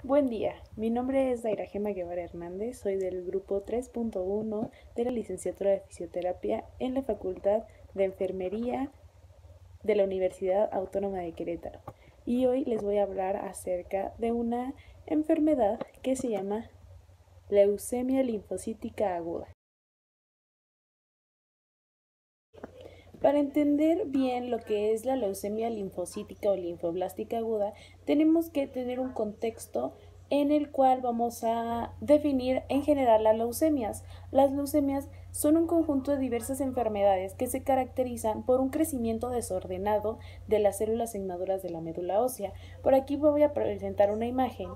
Buen día, mi nombre es Daira Gema Guevara Hernández, soy del grupo 3.1 de la licenciatura de Fisioterapia en la Facultad de Enfermería de la Universidad Autónoma de Querétaro. Y hoy les voy a hablar acerca de una enfermedad que se llama leucemia linfocítica aguda. Para entender bien lo que es la leucemia linfocítica o linfoblástica aguda, tenemos que tener un contexto en el cual vamos a definir en general las leucemias. Las leucemias son un conjunto de diversas enfermedades que se caracterizan por un crecimiento desordenado de las células inmaduras de la médula ósea. Por aquí voy a presentar una imagen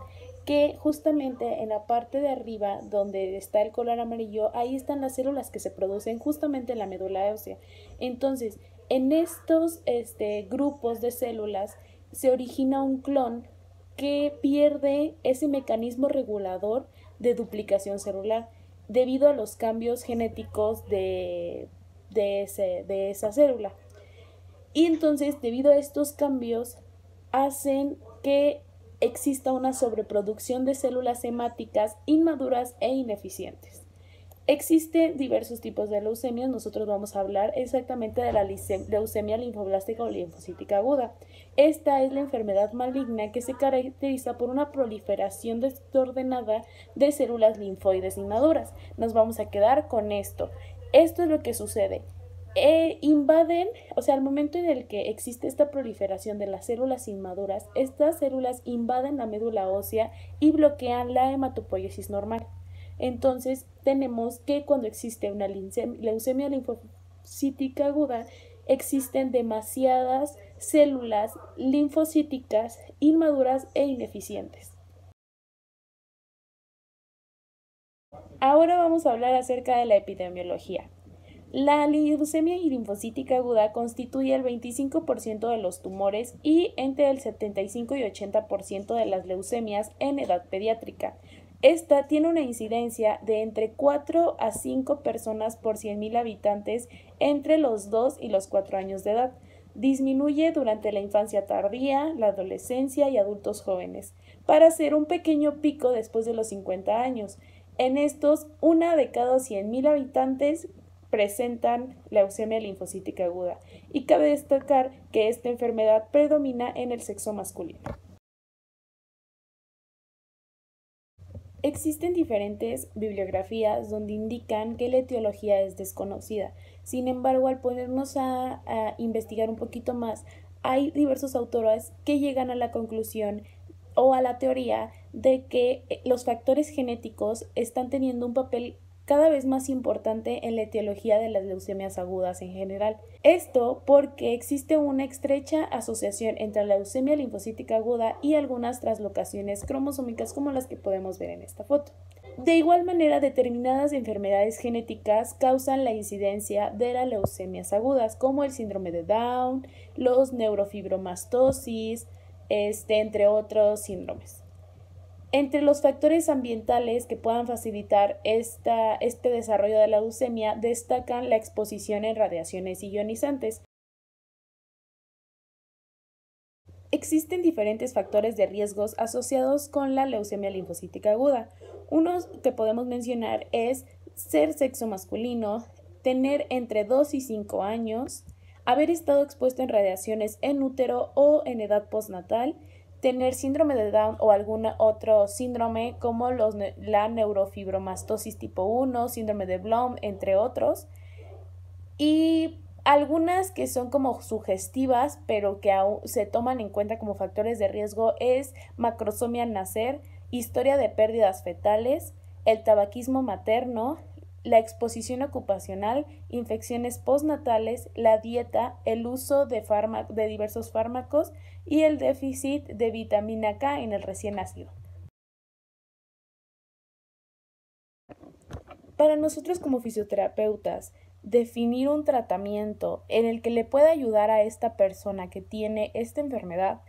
que justamente en la parte de arriba donde está el color amarillo, ahí están las células que se producen justamente en la médula ósea. Entonces, en estos grupos de células se origina un clon que pierde ese mecanismo regulador de duplicación celular debido a los cambios genéticos de esa célula. Y entonces, debido a estos cambios, hacen que exista una sobreproducción de células hemáticas inmaduras e ineficientes. Existen diversos tipos de leucemias. Nosotros vamos a hablar exactamente de la leucemia linfoblástica o linfocítica aguda. Esta es la enfermedad maligna que se caracteriza por una proliferación desordenada de células linfoides inmaduras. Nos vamos a quedar con esto. Esto es lo que sucede. Invaden, o sea, al momento en el que existe esta proliferación de las células inmaduras, estas células invaden la médula ósea y bloquean la hematopoiesis normal. Entonces, tenemos que cuando existe una leucemia linfocítica aguda, existen demasiadas células linfocíticas inmaduras e ineficientes. Ahora vamos a hablar acerca de la epidemiología. La leucemia linfocítica aguda constituye el 25% de los tumores y entre el 75 y 80% de las leucemias en edad pediátrica. Esta tiene una incidencia de entre 4 a 5 personas por 100.000 habitantes entre los 2 y los 4 años de edad. Disminuye durante la infancia tardía, la adolescencia y adultos jóvenes, para hacer un pequeño pico después de los 50 años. En estos, una de cada 100.000 habitantes presentan leucemia linfocítica aguda y cabe destacar que esta enfermedad predomina en el sexo masculino. Existen diferentes bibliografías donde indican que la etiología es desconocida. Sin embargo, al ponernos a investigar un poquito más, hay diversos autores que llegan a la conclusión o a la teoría de que los factores genéticos están teniendo un papel cada vez más importante en la etiología de las leucemias agudas en general. Esto porque existe una estrecha asociación entre la leucemia linfocítica aguda y algunas traslocaciones cromosómicas como las que podemos ver en esta foto. De igual manera, determinadas enfermedades genéticas causan la incidencia de las leucemias agudas, como el síndrome de Down, los neurofibromastosis, entre otros síndromes. Entre los factores ambientales que puedan facilitar este desarrollo de la leucemia destacan la exposición en radiaciones ionizantes. Existen diferentes factores de riesgos asociados con la leucemia linfocítica aguda. Unos que podemos mencionar es ser sexo masculino, tener entre 2 y 5 años, haber estado expuesto en radiaciones en útero o en edad postnatal, tener síndrome de Down o algún otro síndrome como la neurofibromastosis tipo 1, síndrome de Blum, entre otros. Y algunas que son como sugestivas, pero que aún se toman en cuenta como factores de riesgo es macrosomía al nacer, historia de pérdidas fetales, el tabaquismo materno, la exposición ocupacional, infecciones postnatales, la dieta, el uso de diversos fármacos y el déficit de vitamina K en el recién nacido. Para nosotros como fisioterapeutas, definir un tratamiento en el que le pueda ayudar a esta persona que tiene esta enfermedad,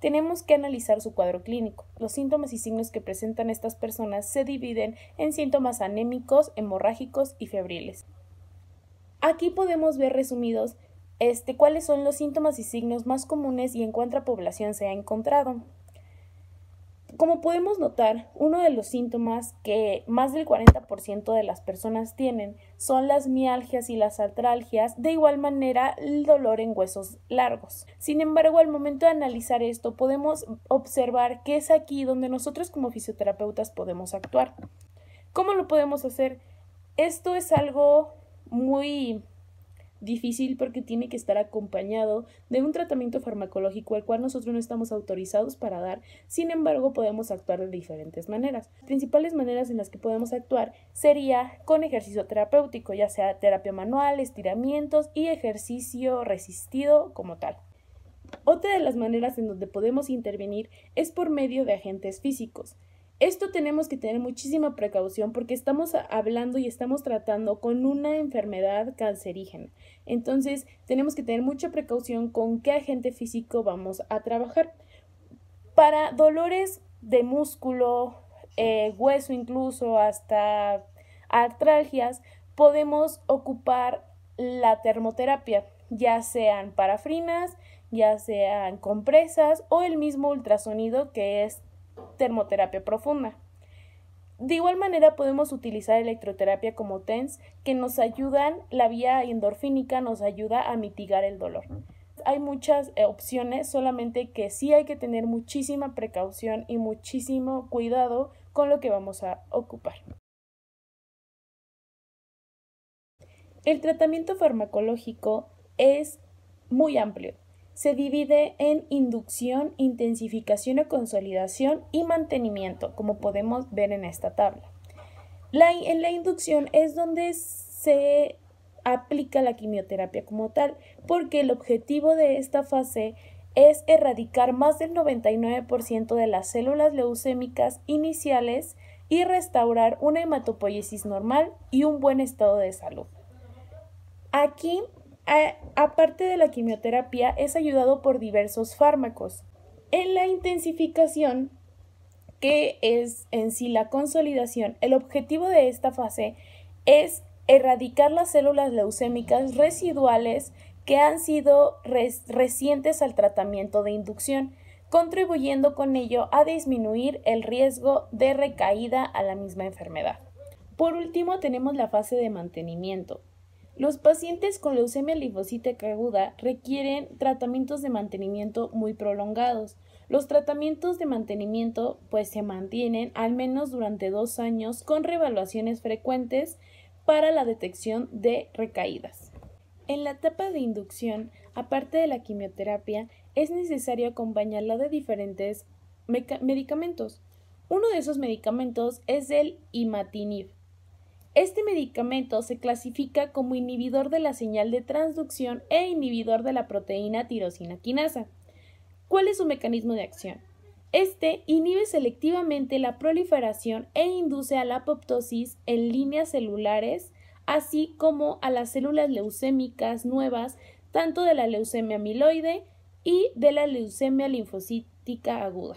tenemos que analizar su cuadro clínico. Los síntomas y signos que presentan estas personas se dividen en síntomas anémicos, hemorrágicos y febriles. Aquí podemos ver resumidos cuáles son los síntomas y signos más comunes y en cuánta población se ha encontrado. Como podemos notar, uno de los síntomas que más del 40% de las personas tienen son las mialgias y las artralgias, de igual manera el dolor en huesos largos. Sin embargo, al momento de analizar esto, podemos observar que es aquí donde nosotros como fisioterapeutas podemos actuar. ¿Cómo lo podemos hacer? Esto es algo muy difícil porque tiene que estar acompañado de un tratamiento farmacológico el cual nosotros no estamos autorizados para dar. Sin embargo, podemos actuar de diferentes maneras. Las principales maneras en las que podemos actuar sería con ejercicio terapéutico, ya sea terapia manual, estiramientos y ejercicio resistido como tal. Otra de las maneras en donde podemos intervenir es por medio de agentes físicos. Esto tenemos que tener muchísima precaución porque estamos hablando y estamos tratando con una enfermedad cancerígena. Entonces, tenemos que tener mucha precaución con qué agente físico vamos a trabajar. Para dolores de músculo, hueso incluso, hasta artralgias, podemos ocupar la termoterapia, ya sean parafrinas, ya sean compresas o el mismo ultrasonido que es termoterapia profunda. De igual manera podemos utilizar electroterapia como TENS que nos ayudan, la vía endorfínica nos ayuda a mitigar el dolor. Hay muchas opciones, solamente que sí hay que tener muchísima precaución y muchísimo cuidado con lo que vamos a ocupar. El tratamiento farmacológico es muy amplio. Se divide en inducción, intensificación o consolidación y mantenimiento, como podemos ver en esta tabla. En la inducción es donde se aplica la quimioterapia como tal, porque el objetivo de esta fase es erradicar más del 99% de las células leucémicas iniciales y restaurar una hematopoiesis normal y un buen estado de salud. Aquí, aparte de la quimioterapia, es ayudado por diversos fármacos. En la intensificación, que es en sí la consolidación, el objetivo de esta fase es erradicar las células leucémicas residuales que han sido recientes al tratamiento de inducción, contribuyendo con ello a disminuir el riesgo de recaída a la misma enfermedad. Por último, tenemos la fase de mantenimiento. Los pacientes con leucemia linfocítica aguda requieren tratamientos de mantenimiento muy prolongados. Los tratamientos de mantenimiento se mantienen al menos durante 2 años con reevaluaciones frecuentes para la detección de recaídas. En la etapa de inducción, aparte de la quimioterapia, es necesario acompañarla de diferentes medicamentos. Uno de esos medicamentos es el imatinib. Este medicamento se clasifica como inhibidor de la señal de transducción e inhibidor de la proteína tirosina quinasa. ¿Cuál es su mecanismo de acción? Este inhibe selectivamente la proliferación e induce a la apoptosis en líneas celulares, así como a las células leucémicas nuevas, tanto de la leucemia amiloide y de la leucemia linfocítica aguda.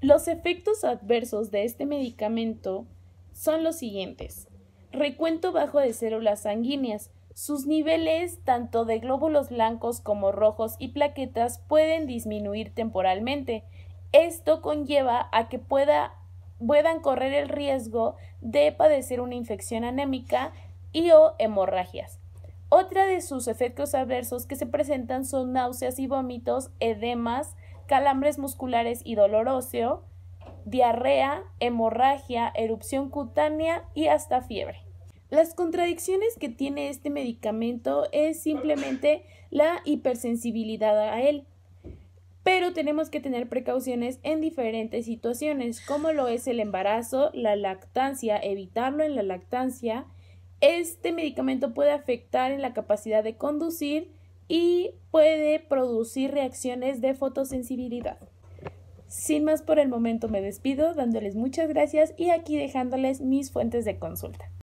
Los efectos adversos de este medicamento son los siguientes: recuento bajo de células sanguíneas. Sus niveles tanto de glóbulos blancos como rojos y plaquetas pueden disminuir temporalmente. Esto conlleva a que puedan correr el riesgo de padecer una infección anémica y o hemorragias. Otra de sus efectos adversos que se presentan son náuseas y vómitos, edemas, calambres musculares y dolor óseo, diarrea, hemorragia, erupción cutánea y hasta fiebre. Las contradicciones que tiene este medicamento es simplemente la hipersensibilidad a él, pero tenemos que tener precauciones en diferentes situaciones, como lo es el embarazo, la lactancia, evitarlo en la lactancia. Este medicamento puede afectar en la capacidad de conducir y puede producir reacciones de fotosensibilidad. Sin más por el momento me despido dándoles muchas gracias y aquí dejándoles mis fuentes de consulta.